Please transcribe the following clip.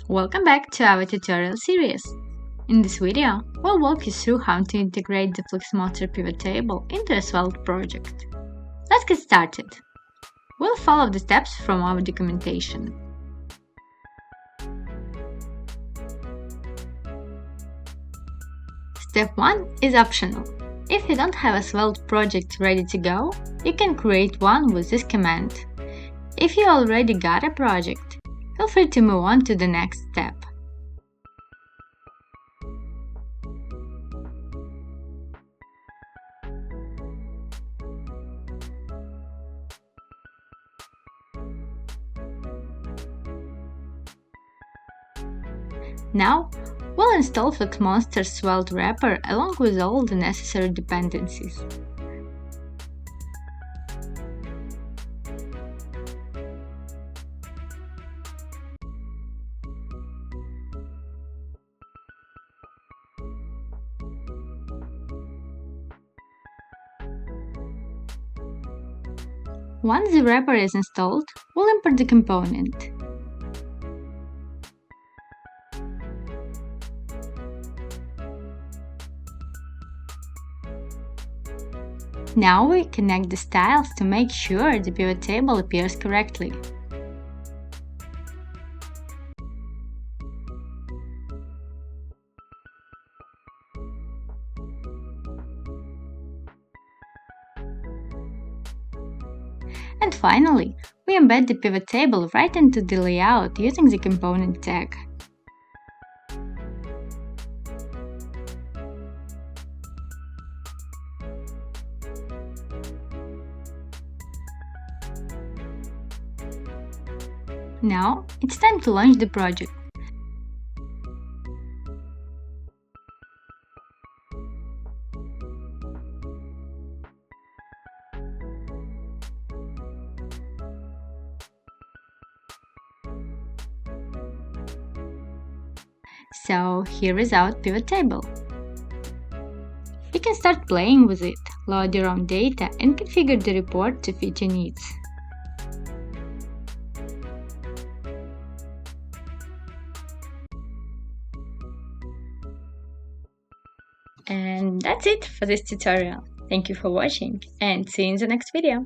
Welcome back to our tutorial series. In this video, we'll walk you through how to integrate the Flexmonster pivot table into a Svelte project. Let's get started. We'll follow the steps from our documentation. Step 1 is optional. If you don't have a Svelte project ready to go, you can create one with this command. If you already got a project, feel free to move on to the next step. Now, we'll install Flexmonster's Svelte wrapper along with all the necessary dependencies. Once the wrapper is installed, we'll import the component. Now we connect the styles to make sure the pivot table appears correctly. And finally, we embed the pivot table right into the layout using the component tag. Now, it's time to launch the project. So here is our pivot table. You can start playing with it, load your own data, and configure the report to fit your needs. And that's it for this tutorial. Thank you for watching and see you in the next video.